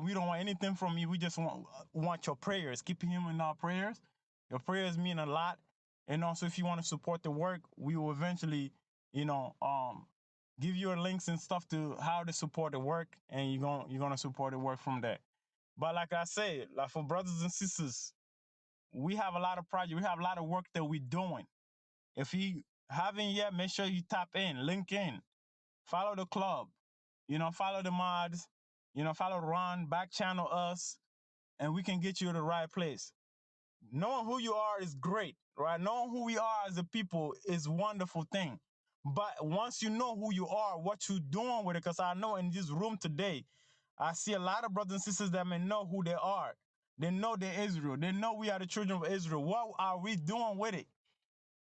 we don't want anything from you. We just want your prayers. Keep him in our prayers. Your prayers mean a lot. And also, if you want to support the work, we will eventually, you know, give you links and stuff to how to support the work, and you're gonna support the work from there. But like I said, like for brothers and sisters, we have a lot of projects. We have a lot of work that we're doing. If you haven't yet, make sure you tap in, link in, follow the club, follow the mods, follow Ron, back channel us, and we can get you to the right place. Knowing who you are is great, right? Knowing who we are as a people is a wonderful thing. But once you know who you are, what you're doing with it, because I know in this room today, I see a lot of brothers and sisters that may know who they are. They know they're Israel. They know we are the children of Israel. What are we doing with it?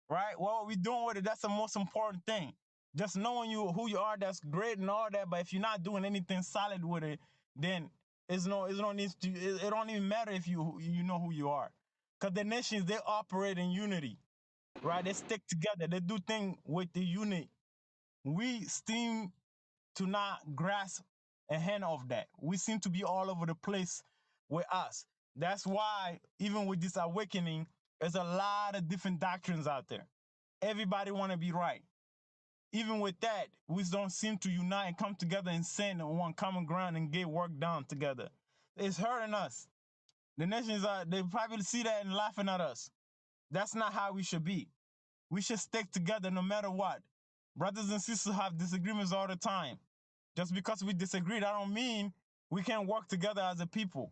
Right? What are we doing with it? That's the most important thing. Just knowing who you are, that's great and all that. But if you're not doing anything solid with it, then it don't even matter if you know who you are. Because the nations, they operate in unity, right? They stick together. They do things with the unity. We seem to not grasp a hand of that. We seem to be all over the place with us. That's why even with this awakening, there's a lot of different doctrines out there. Everybody want to be right. Even with that, we don't seem to unite and come together and stand on one common ground and get work done together. It's hurting us. The nations they probably see that and laughing at us. That's not how we should be. We should stick together no matter what. Brothers and sisters have disagreements all the time. Just because we disagree, that don't mean we can't work together as a people.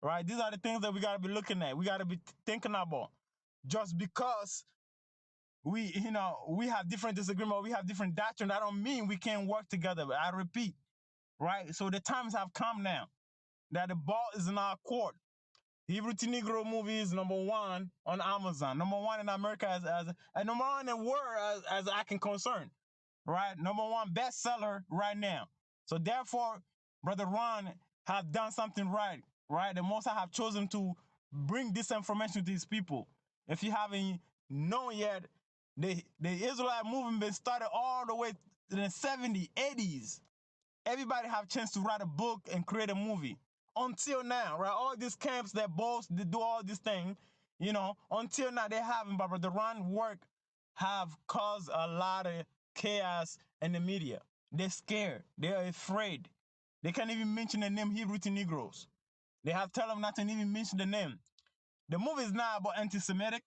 Right? These are the things that we gotta be looking at. We gotta be thinking about. Just because we have different disagreements, we have different doctrine, that don't mean we can't work together. But I repeat, right? So the times have come now that the ball is in our court. Hebrew to Negro movie is #1 on Amazon, #1 in America as and #1 in the world as I can concern, right? #1 bestseller right now. So therefore, Brother Ron have done something right, right? The Most High have chosen to bring this information to his people. If you haven't known yet, the Israelite movement been started all the way in the 70s, 80s. Everybody have a chance to write a book and create a movie. Until now, right? All these camps that boast, they do all this thing, until now they haven't. But the Ron work have caused a lot of chaos in the media. They're scared. They're afraid. They can't even mention the name Hebrew to Negroes. They have tell them not to even mention the name. The movie is not about anti-Semitic.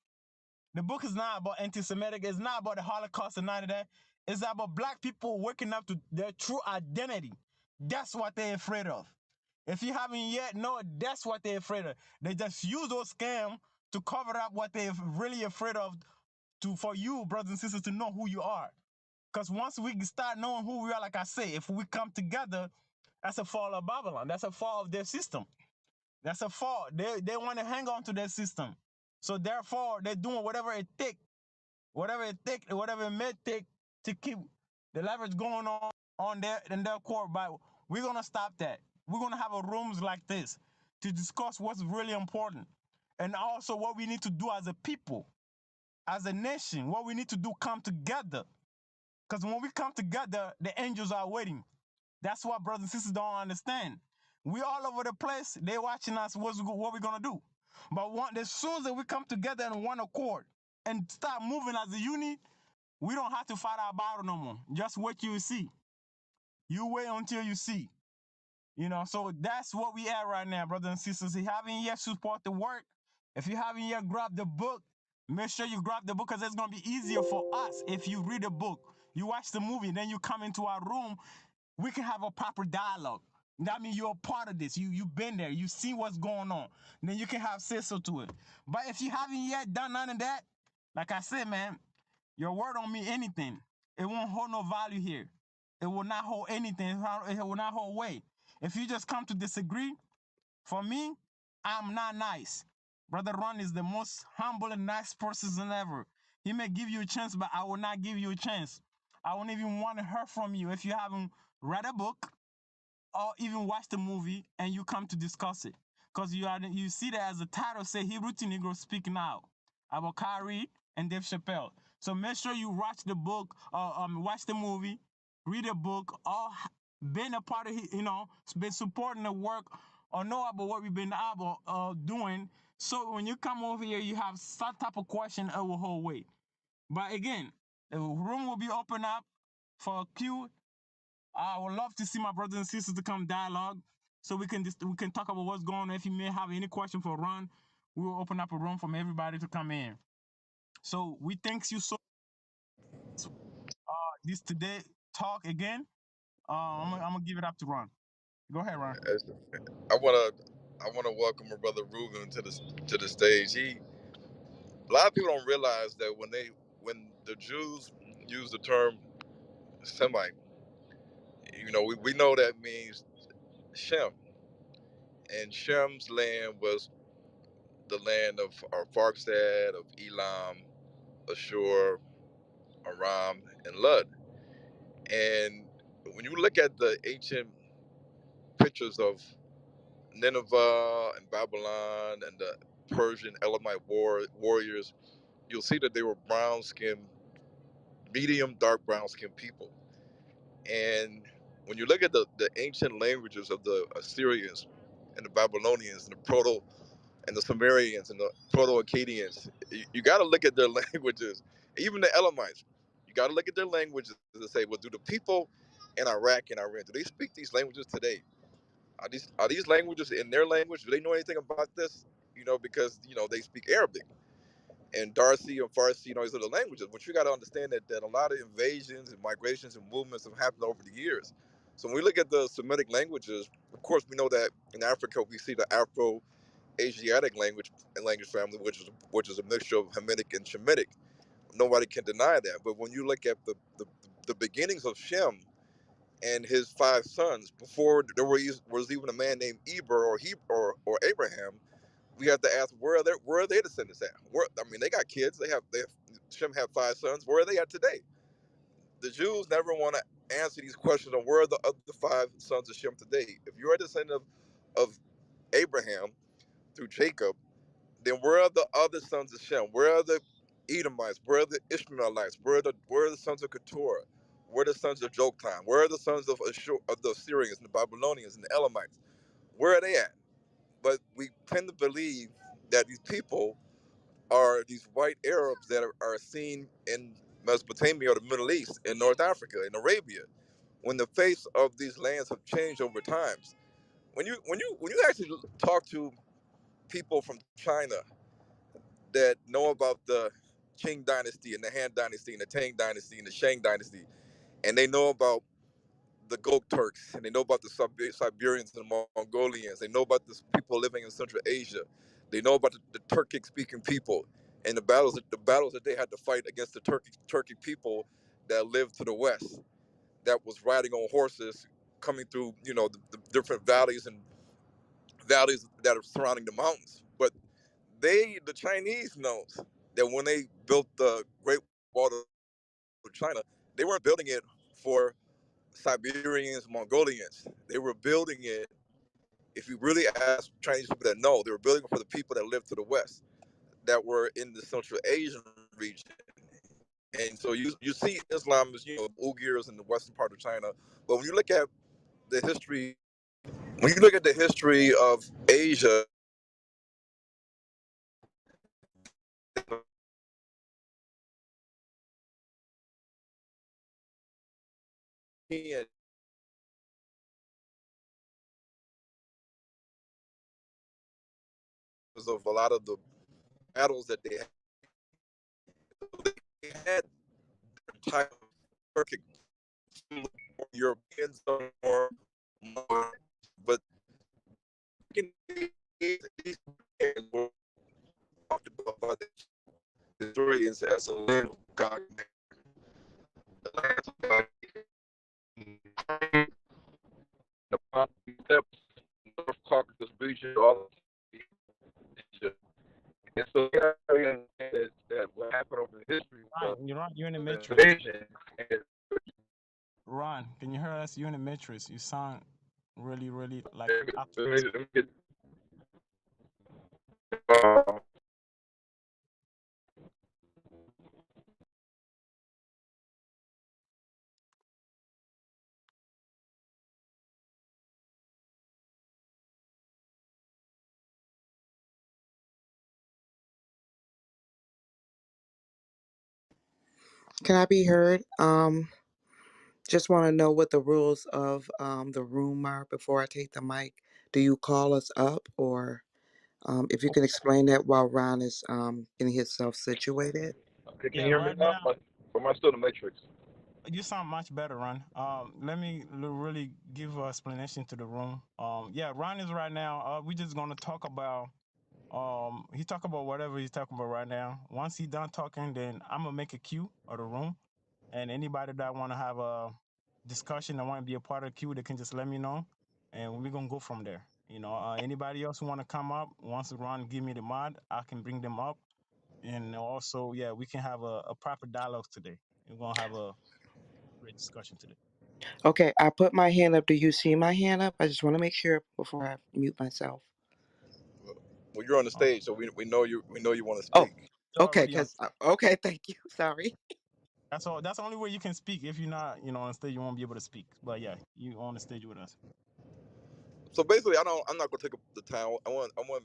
The book is not about anti-Semitic. It's not about the Holocaust and none of that. It's about black people waking up to their true identity. That's what they're afraid of. If you haven't yet known, that's what they're afraid of. They just use those scams to cover up what they're really afraid of for you, brothers and sisters, to know who you are. Because once we start knowing who we are, like I say, if we come together, that's a fall of Babylon. That's a fall of their system. That's a fall. They want to hang on to their system. So therefore, they're doing whatever it may take to keep the leverage going on in their court. But we're gonna stop that. We're gonna have a rooms like this to discuss what's really important, and also what we need to do as a people, as a nation. What we need to do, come together. Because when we come together, the angels are waiting. That's what brothers and sisters don't understand. We all over the place. They're watching us. What we're gonna do? But as soon as we come together in one accord and start moving as a unit, we don't have to fight our battle no more. Just wait till you see. You wait until you see. So that's what we at right now, brothers and sisters. If you haven't yet support the work, if you haven't yet grabbed the book, make sure you grab the book, because it's going to be easier for us if you read the book. You watch the movie, then you come into our room, we can have a proper dialogue. That means you're a part of this. You've been there. You see what's going on. Then you can have say so to it. But if you haven't yet done none of that, like I said, man, your word don't mean anything. It won't hold no value here. It will not hold anything. It will not hold weight. If you just come to disagree, for me, I'm not nice. Brother Ron is the most humble and nice person ever. He may give you a chance, but I will not give you a chance. I won't even want to hear from you if you haven't read a book or even watched the movie and you come to discuss it. Because you see that as the title say, Hebrew to Negro speaking out about Kyrie and Dave Chappelle. So make sure you watch the book, watch the movie, read the book, or been a part of, been supporting the work or know about what we've been able doing. So when you come over here, you have some type of question, it will hold weight. But again, the room will be open up for Q. I would love to see my brothers and sisters to come dialogue, so we can talk about what's going on. If you may have any question for Ron, we will open up a room for everybody to come in. So we thank you so this today talk again. I'm gonna give it up to Ron. Go ahead, Ron. I wanna welcome my brother Ruben to the stage. A lot of people don't realize that when the Jews use the term Semite, we know that means Shem, and Shem's land was the land of Arphaxad, of Elam, Ashur, Aram, and Lud. And when you look at the ancient pictures of Nineveh and Babylon and the Persian Elamite warriors, you'll see that they were brown skinned, medium dark brown skinned people. And when you look at the ancient languages of the Assyrians and the Babylonians and the Proto and the Sumerians and the Proto-Akkadians, you got to look at their languages. Even the Elamites, you got to look at their languages and say, well, do the people in Iraq and Iran, do they speak these languages today? Are these languages in their language? Do they know anything about this? Because they speak Arabic and Darcy and Farsi, these other languages. But you got to understand that a lot of invasions and migrations and movements have happened over the years. So when we look at the Semitic languages, of course, we know that in Africa we see the Afro-Asiatic language family, which is a mixture of Hamitic and Shemitic. Nobody can deny that. But when you look at the beginnings of Shem and his five sons, before there was even a man named Eber or Abraham, we have to ask where are their descendants at? They got kids. Shem had five sons. Where are they at today? The Jews never want to answer these questions on where are the other five sons of Shem today. If you're a descendant of Abraham through Jacob, then where are the other sons of Shem? Where are the Edomites? Where are the Ishmaelites? Where are the sons of Keturah? Where are the sons of Joktan? Where are the sons of the Assyrians and the Babylonians and the Elamites? Where are they at? But we tend to believe that these people are these white Arabs that are seen in Mesopotamia or the Middle East, in North Africa, in Arabia, when the face of these lands have changed over times. When you actually talk to people from China that know about the Qing dynasty and the Han dynasty and the Tang dynasty and the Shang dynasty, and they know about the Gok Turks, and they know about the Siberians and the Mongolians. They know about the people living in Central Asia. They know about the Turkic-speaking people and the battles that they had to fight against the Turkic people that lived to the west, that was riding on horses, coming through the different valleys that are surrounding the mountains. But the Chinese knows that when they built the Great Wall of China, they weren't building it for Siberians, Mongolians. They were building it, if you really ask Chinese people that know, they were building it for the people that lived to the west, that were in the Central Asian region. And so you see Islam as, Uyghurs in the western part of China. But the history, when you look at the history of Asia, and because of a lot of the battles that they had type of Turkic, Europeans more, but these were talked about by the historians as a land of God, the land of God, the North Caucasus region, all of Asia. And so that what happened over the history was You're in the matrix. invasion. Ron, can you hear us? You're in the matrix. You sound really, really like. Let me get, uh, Can I be heard? Just want to know what the rules of the room are before I take the mic. Do you call us up, or if you can explain that while Ron is getting himself situated? Okay, can Yeah, you hear me right now? now Or am I still in the matrix? you sound much better, Ron. Let me really give an explanation to the room. Yeah, Ron is right now. We just gonna talk about. He talk about whatever he's talking about right now. Once he done talking, then I'm gonna make a queue of the room, and anybody that want to have a discussion and want to be a part of the queue, they can just let me know, and we're gonna go from there. Anybody else who want to come up, once Ron give me the mod, I can bring them up, and also, yeah, we can have a proper dialogue today. We're gonna have a great discussion today. Okay, I put my hand up. Do you see my hand up? I just want to make sure before I mute myself. Well, you're on the Uh, stage, so we know you want to Oh, speak. it's okay. already on Cause stage. okay, thank you. Sorry. That's all. That's the only way you can speak. If you're not, on stage, you won't be able to speak. But yeah, you on the stage with us. So basically, I'm not going to take up the time. I want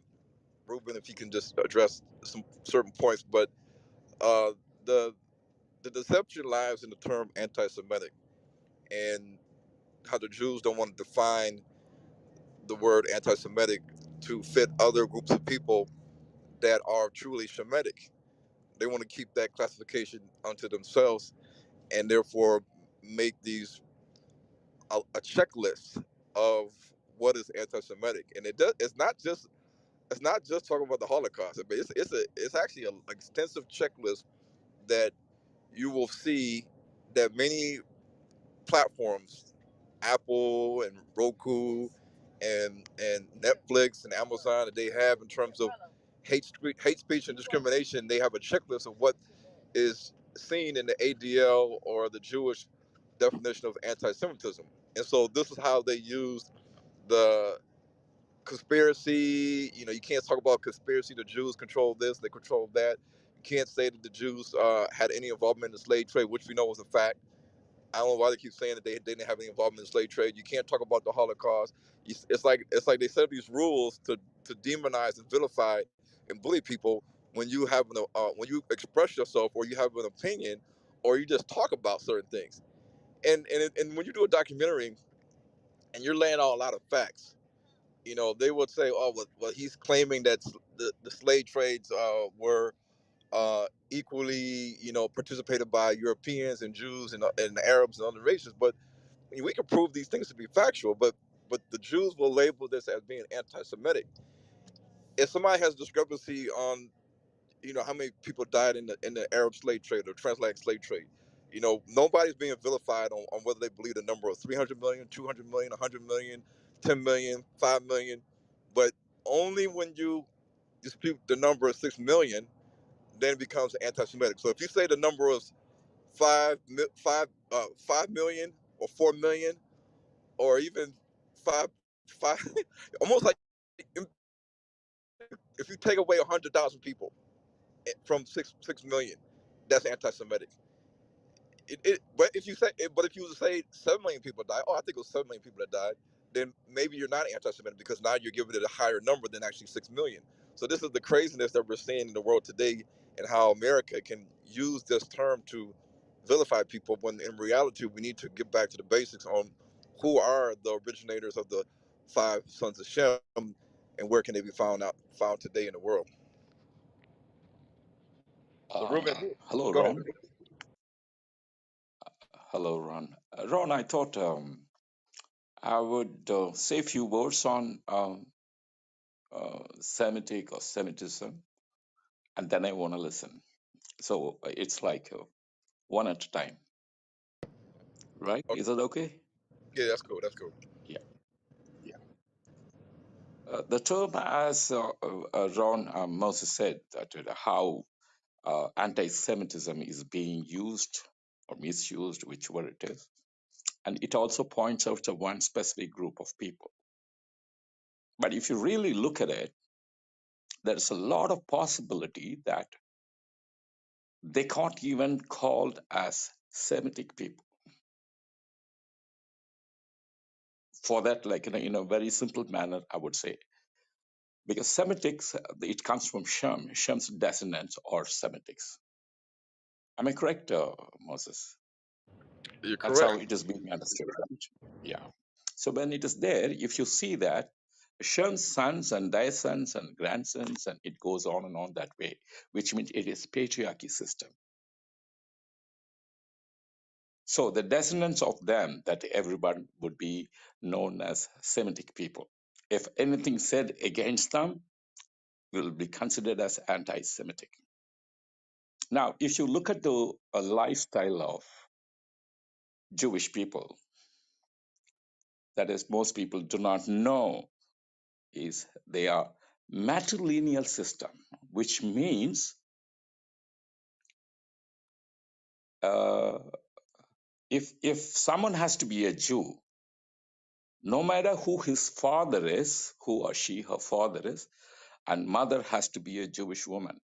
Ruben if he can just address some certain points, but uh, the the deception lies in the term anti-Semitic and how the Jews don't want to define the word anti-Semitic to fit other groups of people that are truly Shemitic. They want to keep that classification unto themselves and therefore make these a checklist of what is anti-Semitic, and it's not just talking about the Holocaust. I mean, it's actually an extensive checklist that you will see that many platforms, Apple and Roku and Netflix and Amazon, that they have in terms of hate speech and discrimination. They have a checklist of what is seen in the ADL or the Jewish definition of anti-Semitism. And so this is how they use the conspiracy. You can't talk about conspiracy. The Jews control this, they control that. You can't say that the Jews had any involvement in the slave trade, which we know was a fact. I don't know why they keep saying that they didn't have any involvement in the slave trade. You can't talk about the Holocaust. It's like they set up these rules to demonize and vilify and bully people when you have when you express yourself or you have an opinion or you just talk about certain things. And when you do a documentary and you're laying out a lot of facts, they would say, oh, well he's claiming that the slave trades were equally, participated by Europeans and Jews and Arabs and other races. But we can prove these things to be factual. But the Jews will label this as being anti-Semitic. If somebody has discrepancy on, how many people died in the Arab slave trade or transatlantic slave trade, nobody's being vilified on whether they believe the number of 300 million, 200 million, 100 million, 10 million, 5 million. But only when you dispute the number of 6 million, then it becomes anti-Semitic. So if you say the number is 5 million or 4 million or even five, almost like if you take away 100,000 people from 6 million, that's anti-Semitic. But if you say 7 million people died, oh, I think it was 7 million people that died, then maybe you're not anti-Semitic because now you're giving it a higher number than actually 6 million. So this is the craziness that we're seeing in the world today, and how America can use this term to vilify people when in reality we need to get back to the basics on who are the originators of the five sons of Shem and where can they be found today in the world. So Ruben, Hello, go ahead. Ron. Hello, Ron. Ron, I thought I would say a few words on Semitic or Semitism, and then I want to listen. So it's like one at a time, right? Okay. Is that okay? Yeah, that's cool. That's cool. Yeah, yeah. The term, as Ron Moses said, that how anti-Semitism is being used or misused, whichever it is, and it also points out to one specific group of people. But if you really look at it, there's a lot of possibility that they can't even called as Semitic people. For that, like in a very simple manner, I would say, because Semitics, it comes from Shem. Shem's descendants are Semitics. Am I correct, Moses? You're That's how correct. it is being understood, right? Yeah. So when it is there, if you see that Shem's sons and their sons and grandsons, and it goes on and on that way, which means it is patriarchy system. So the descendants of them, that everyone would be known as Semitic people. If anything said against them, will be considered as anti-Semitic. Now, if you look at the lifestyle of Jewish people, that is, most people do not know, is they are matrilineal system, which means uh, if someone has to be a Jew, no matter who his father is, who or she, her father is, and mother has to be a Jewish woman.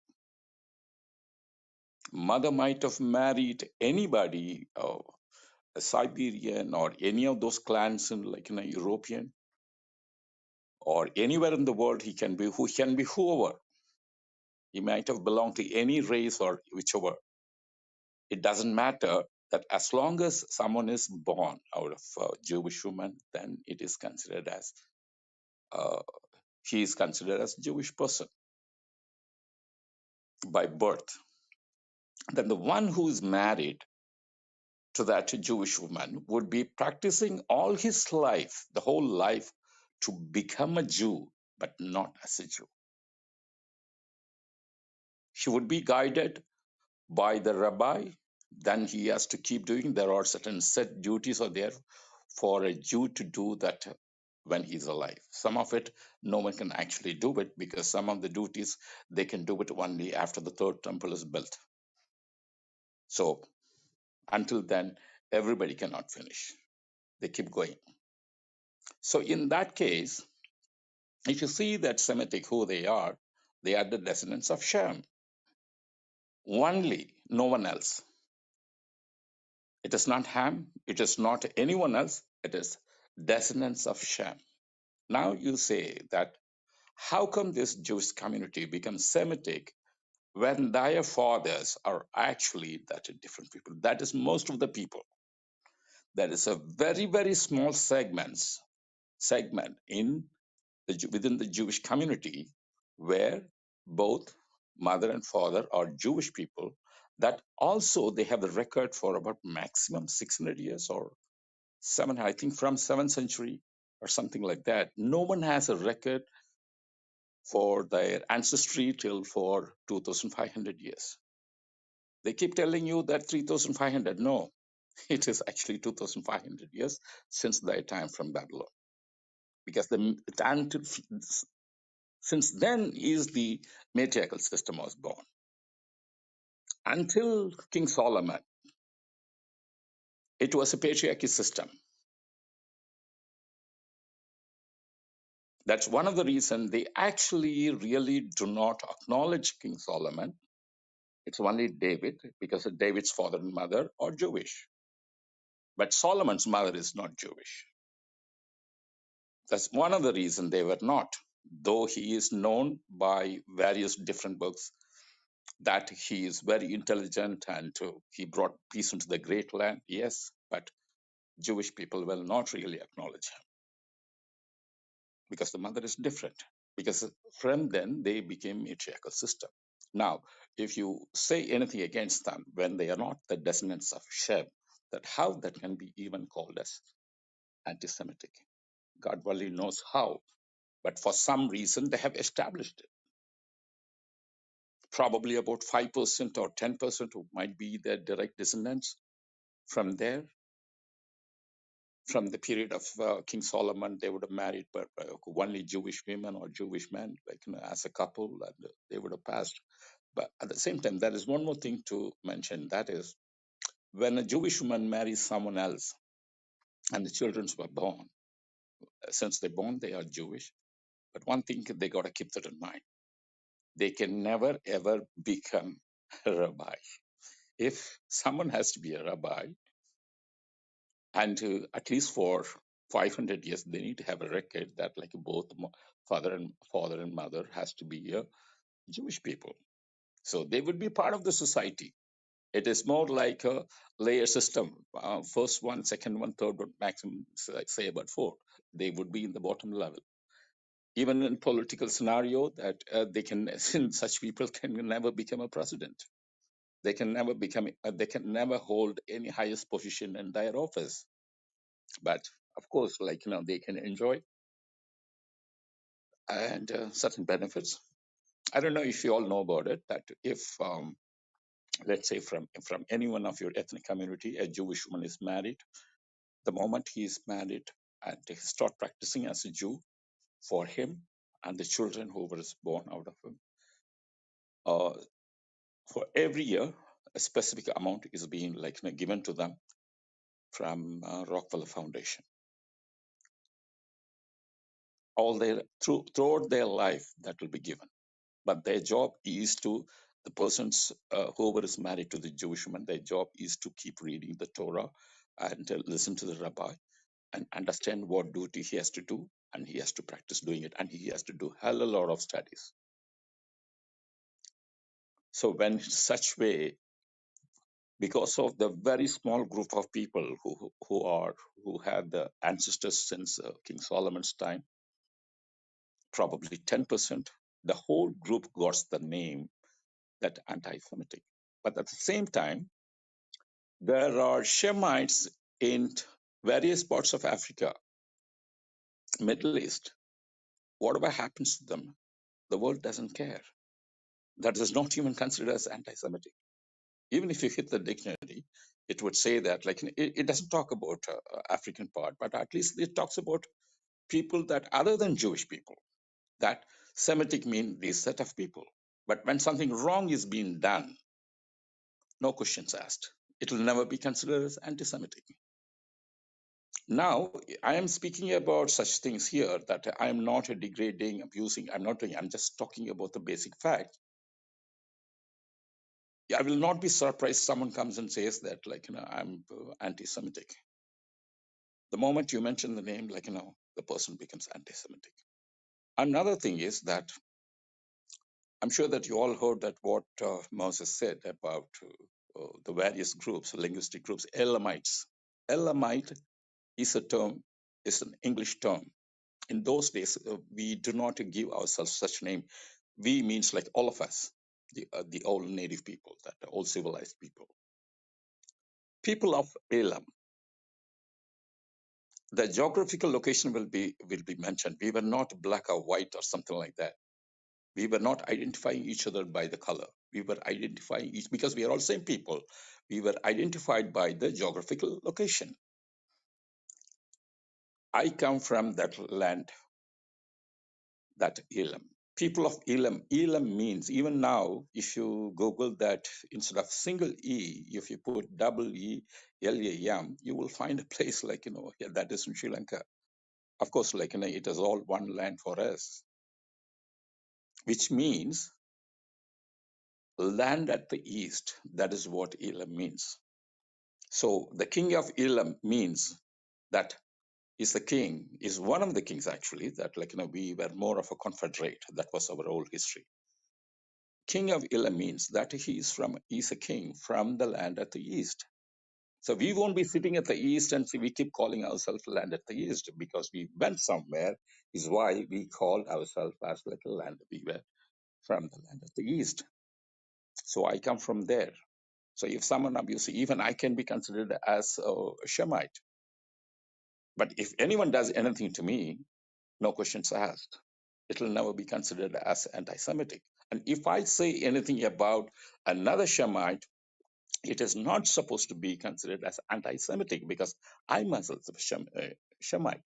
Mother might have married anybody, a Siberian or any of those clans in like in a European or anywhere in the world. He can be whoever. He might have belonged to any race or whichever. It doesn't matter that as long as someone is born out of a Jewish woman, then it is considered as uh, he is considered as a Jewish person by birth. Then the one who is married to that Jewish woman would be practicing all his life, the whole life, to become a Jew, but not as a Jew. He would be guided by the rabbi. Then he has to keep doing. There are certain set duties are there for a Jew to do that when he's alive. Some of it, no one can actually do it because some of the duties, they can do it only after the third temple is built. So until then, everybody cannot finish. They keep going. So in that case, if you see that Semitic, who they are the descendants of Shem. Only, no one else. It is not Ham, it is not anyone else, it is descendants of Shem. Now you say that how come this Jewish community becomes Semitic when their fathers are actually that different people? That is most of the people. That is a very, very small segment in within the Jewish community where both mother and father are Jewish people, that also they have the record for about maximum 600 years or 700, I think from 7th century or something like that. No one has a record for their ancestry till for 2500 years. They keep telling you that 3500. No, it is actually 2500 years since their time from Babylon, because since then is the matriarchal system was born. Until King Solomon, it was a patriarchy system. That's one of the reasons they actually really do not acknowledge King Solomon. It's only David, because David's father and mother are Jewish. But Solomon's mother is not Jewish. That's one of the reasons they were not. Though he is known by various different books that he is very intelligent and he brought peace into the great land, yes, but Jewish people will not really acknowledge him because the mother is different. Because from then they became matriarchal system. Now, if you say anything against them when they are not the descendants of Shem, that how that can be even called as anti-Semitic? God only knows how, but for some reason they have established it. Probably about 5% or 10% who might be their direct descendants from there. From the period of King Solomon, they would have married but only Jewish women or Jewish men, like as a couple, and they would have passed. But at the same time, there is one more thing to mention. That is, when a Jewish woman marries someone else, and the children were born, since they're born, they are Jewish. But one thing they got to keep that in mind: they can never ever become a rabbi. If someone has to be a rabbi, and at least for 500 years they need to have a record that like both father and mother has to be a Jewish people, so they would be part of the society. It is more like a layer system. First one, second one, third one, maximum, say about four. They would be in the bottom level. Even in political scenario, that they can, such people can never become a president. They can never become. They can never hold any highest position in their office. But of course, they can enjoy and certain benefits. I don't know if you all know about it. That if let's say from any one of your ethnic community, a Jewish woman is married, the moment he is married and he start practicing as a Jew, for him and the children who were born out of him, uh, for every year, a specific amount is being given to them from Rockefeller Foundation. All their throughout their life, that will be given. But their job is to the persons whoever is married to the Jewish woman. Their job is to keep reading the Torah and listen to the rabbi and understand what duty he has to do, and he has to practice doing it, and he has to do hell a lot of studies. So when such way, because of the very small group of people who have the ancestors since King Solomon's time, probably 10%, the whole group got the name that anti-Semitic. But at the same time, there are Shemites in various parts of Africa, Middle East. Whatever happens to them, the world doesn't care. That is not even considered as anti-Semitic. Even if you hit the dictionary, it would say that, it doesn't talk about African part, but at least it talks about people that other than Jewish people. That Semitic means this set of people. But when something wrong is being done, no questions asked. It will never be considered as anti-Semitic. Now, I am speaking about such things here that I am not degrading, abusing. I'm not doing. I'm just talking about the basic fact. I will not be surprised someone comes and says that, I'm anti-Semitic. The moment you mention the name, the person becomes anti-Semitic. Another thing is that I'm sure that you all heard that what Moses said about the various groups, linguistic groups, Elamites. Elamite is a term, is an English term. In those days, we do not give ourselves such name. We means like all of us, the old native people, that the old civilized people. People of Elam, the geographical location will be mentioned. We were not black or white or something like that. We were not identifying each other by the color. We were identifying each, because we are all same people. We were identified by the geographical location. I come from that land, that Elam. People of Elam. Elam means, even now, if you Google that, instead of single E, if you put double E, L-A-M, you will find a place that is in Sri Lanka. Of course, it is all one land for us, which means land at the east. That is what Elam means. So the king of Elam means that is the king, is one of the kings actually, that we were more of a confederate. That was our old history. King of Elam means that he's a king from the land at the east. So we won't be sitting at the east and we keep calling ourselves land at the east, because we went somewhere, is why we called ourselves as a land. We were from the land at the east. So I come from there. So if someone abuses, even I can be considered as a Shemite. But if anyone does anything to me, no questions asked. It will never be considered as anti-Semitic. And if I say anything about another Shemite, it is not supposed to be considered as anti-Semitic, because I myself am a Shemite.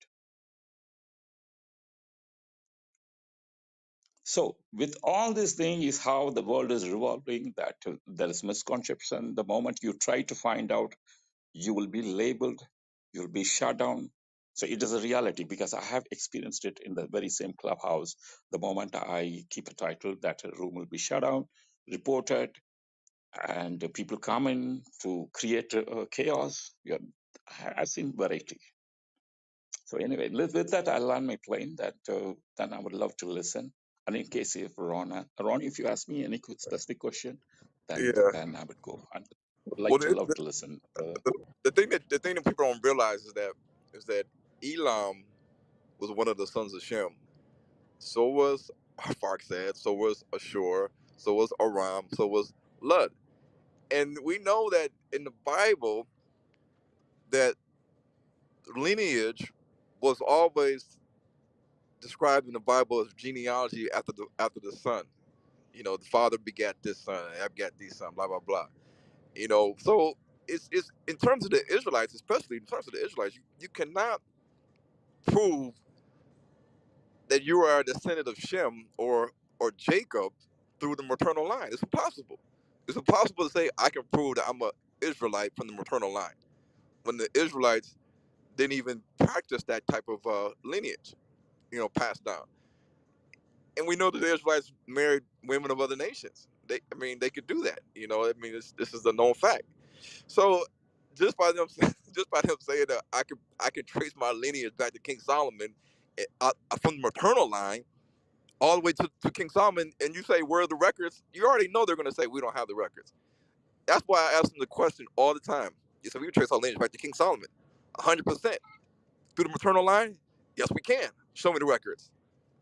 So with all this thing is how the world is revolving, that there is misconception. The moment you try to find out, you will be labeled, you'll be shut down. So it is a reality, because I have experienced it in the very same clubhouse. The moment I keep a title, that room will be shut down, reported, and people come in to create chaos. Yeah, I've seen variety. So anyway, with that, I'll land my plane. That then I would love to listen. And in case if Ron, if you ask me any specific question, then Yeah, I would go on. Well, Love to listen, brother. the thing that people don't realize is that Elam was one of the sons of Shem. So was Arphaxad. So was Ashur. So was Aram. So was Lud. And we know that in the Bible that lineage was always described in the Bible as genealogy after the son. The father begat this son, and I begat these son, blah blah blah. So it's in terms of the Israelites, especially in terms of the Israelites, you cannot prove that you are a descendant of Shem or Jacob through the maternal line. It's impossible. It's impossible to say I can prove that I'm a Israelite from the maternal line when the Israelites didn't even practice that type of lineage, passed down. And we know that the Israelites married women of other nations. They could do that. This is a known fact. So just by them, just by them saying that I can trace my lineage back to King Solomon from the maternal line all the way to King Solomon, and you say where are the records? You already know they're going to say we don't have the records. That's why I ask them the question all the time. You say we can trace our lineage back to King Solomon, 100% through the maternal line. Yes, we can. Show me the records.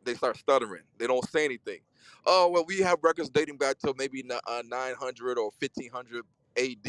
They start stuttering. They don't say anything. Oh, well, we have records dating back to maybe 900 or 1500 AD.